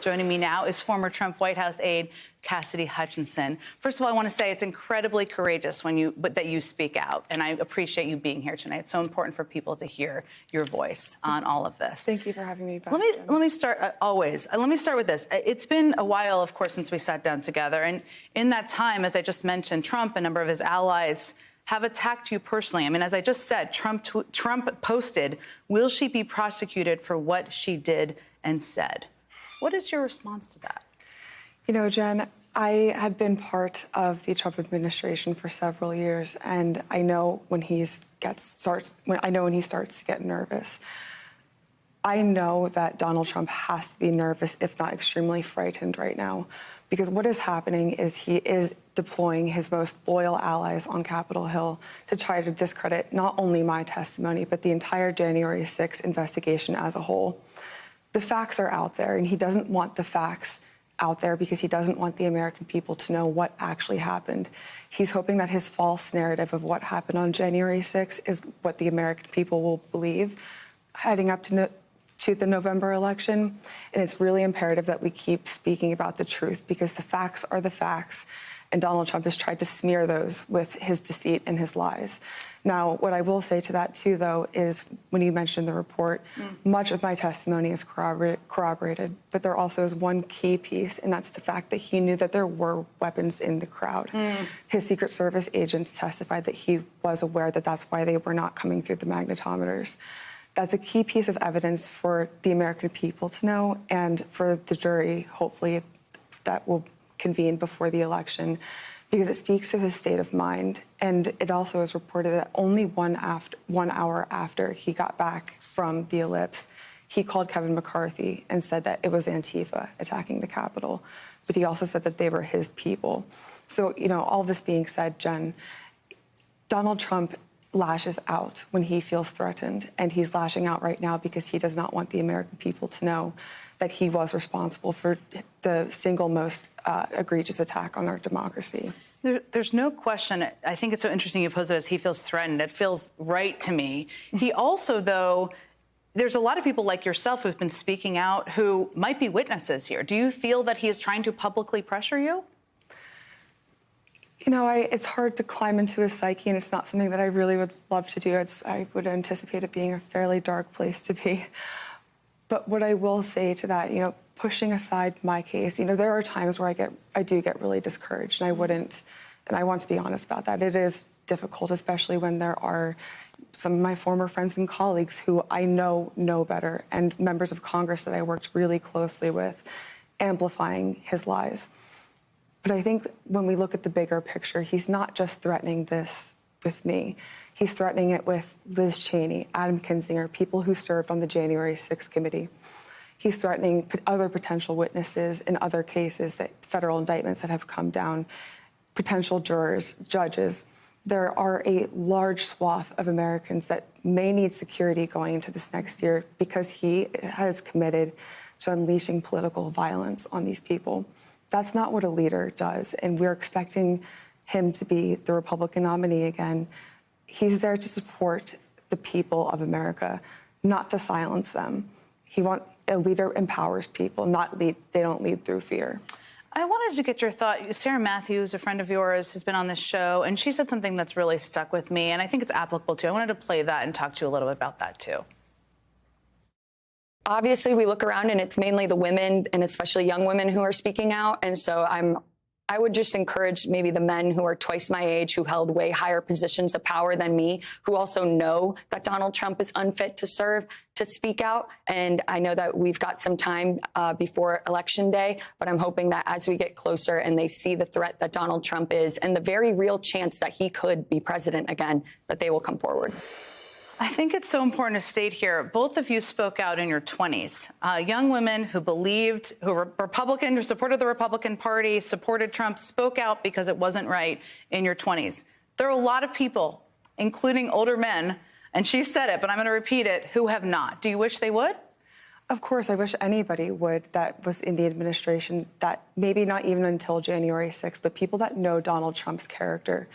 Joining me now is former Trump White House aide Cassidy Hutchinson. First of all, I want to say it's incredibly courageous that you speak out, and I appreciate you being here tonight. It's so important for people to hear your voice on all of this. Thank you for having me back. Let me start let me start with this. It's been a while, of course, since we sat down together, and in that time, as I just mentioned, Trump and a number of his allies have attacked you personally. I mean, as I just said, Trump posted, "Will she be prosecuted for what she did and said?" What is your response to that? You know, Jen, I had been part of the Trump administration for several years, and I know when he starts to get nervous. I know that Donald Trump has to be nervous, if not extremely frightened right now, because what is happening is he is deploying his most loyal allies on Capitol Hill to try to discredit not only my testimony, but the entire January 6th investigation as a whole. The facts are out there, and he doesn't want the facts out there because he doesn't want the American people to know what actually happened. He's hoping that his false narrative of what happened on January 6th is what the American people will believe heading up to the November election. And it's really imperative that we keep speaking about the truth because the facts are the facts. And Donald Trump has tried to smear those with his deceit and his lies. Now, what I will say to that, too, though, is when you mentioned the report, much of my testimony is corroborated, but there also is one key piece, and that's the fact that he knew that there were weapons in the crowd. His Secret Service agents testified that he was aware that that's why they were not coming through the magnetometers. That's a key piece of evidence for the American people to know and for the jury, hopefully, that will convene before the election, because it speaks of his state of mind. And it also is reported that only 1 hour after he got back from the ellipse, he called Kevin McCarthy and said that it was Antifa attacking the Capitol. But he also said that they were his people. So, you know, all this being said, Jen, Donald Trump lashes out when he feels threatened. And he's lashing out right now because he does not want the American people to know that he was responsible for the single most egregious attack on our democracy. There's no question. I think it's so interesting you pose it as he feels threatened. It feels right to me. He also, though, there's a lot of people like yourself who've been speaking out who might be witnesses here. Do you feel that he is trying to publicly pressure you? You know, it's hard to climb into his psyche, and it's not something that I really would love to do. I would anticipate it being a fairly dark place to be. But what I will say to that, you know, pushing aside my case, you know, there are times where I do get really discouraged, and I want to be honest about that. It is difficult, especially when there are some of my former friends and colleagues who I know better, and members of Congress that I worked really closely with, amplifying his lies. But I think when we look at the bigger picture, he's not just threatening this with me. He's threatening it with Liz Cheney, Adam Kinzinger, people who served on the January 6th committee. He's threatening other potential witnesses in other cases, that federal indictments that have come down, potential jurors, judges. There are a large swath of Americans that may need security going into this next year because he has committed to unleashing political violence on these people. That's not what a leader does, and we're expecting him to be the Republican nominee again. He's there to support the people of America, not to silence them. A leader empowers people, they don't lead through fear. I wanted to get your thought. Sarah Matthews, a friend of yours, has been on this show, and she said something that's really stuck with me, and I think it's applicable too. I wanted to play that and talk to you a little bit about that too. Obviously, we look around and it's mainly the women, and especially young women, who are speaking out. And so I would just encourage maybe the men who are twice my age, who held way higher positions of power than me, who also know that Donald Trump is unfit to serve, to speak out. And I know that we've got some time before Election Day, but I'm hoping that as we get closer and they see the threat that Donald Trump is and the very real chance that he could be president again, that they will come forward. I think it's so important to state here, both of you spoke out in your 20s. Young women who were Republican, who supported the Republican Party, supported Trump, spoke out because it wasn't right in your 20s. There are a lot of people, including older men, and she said it, but I'm going to repeat it, who have not. Do you wish they would? Of course, I wish anybody would that was in the administration, that maybe not even until January 6th, but people that know Donald Trump's character.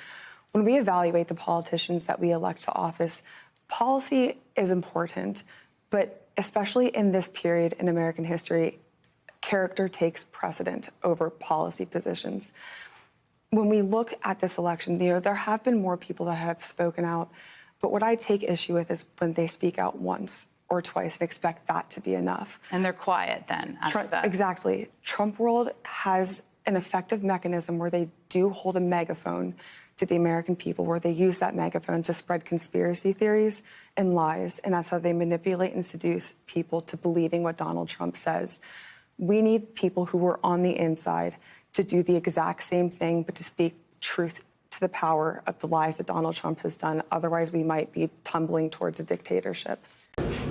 When we evaluate the politicians that we elect to office, policy is important, but especially in this period in American history, character takes precedent over policy positions. When we look at this election, there have been more people that have spoken out, but what I take issue with is when they speak out once or twice and expect that to be enough. And they're quiet then after that. Exactly. Trump World has an effective mechanism where they do hold a megaphone to the American people, where they use that megaphone to spread conspiracy theories and lies, and that's how they manipulate and seduce people to believing what Donald Trump says. We need people who are on the inside to do the exact same thing, but to speak truth to the power of the lies that Donald Trump has done. Otherwise, we might be tumbling towards a dictatorship.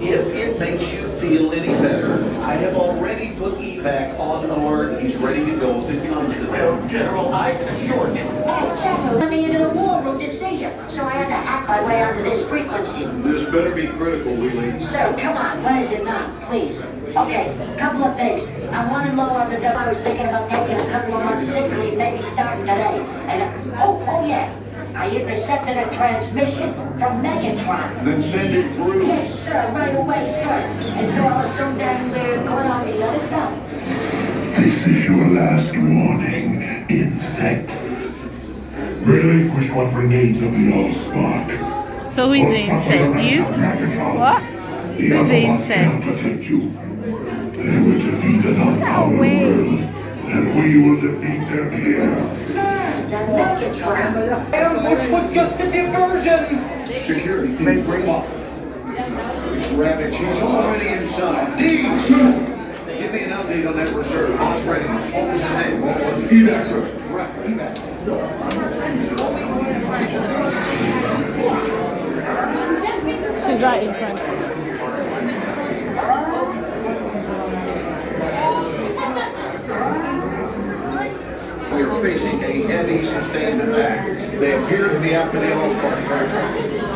If it makes you feel any better, I have already put evac on alert. He's ready to go if it comes to that. General, I can assure you. Hey, General, let me into the war room to see you, so I had to hack my way onto this frequency. This better be critical, Wheelie. Sir, come on, when is it not, please? Okay, couple of things. I'm running low on the dough. I was thinking about taking a couple of months sick leave, maybe starting today. And, oh yeah, I intercepted a transmission from Megatron. Then send it through. Yes, sir, right away, sir. And so I'll assume that we're going on to let us know. This is your last warning, insects. Relinquish what remains of the Allspark. So who's the insect? You? What? Who's the insect? Protect you. They were defeated on our world, and we will defeat them here. The Megatron. This was just a diversion. Security, please bring up. Rabbit, she's already inside. Deeds! Give me an update on that reserve. What's readiness? What was his name? What was it? Evac, sir. Right, evac. She's right in front. We are facing a heavy sustained attack. They appear to be after the Allspark.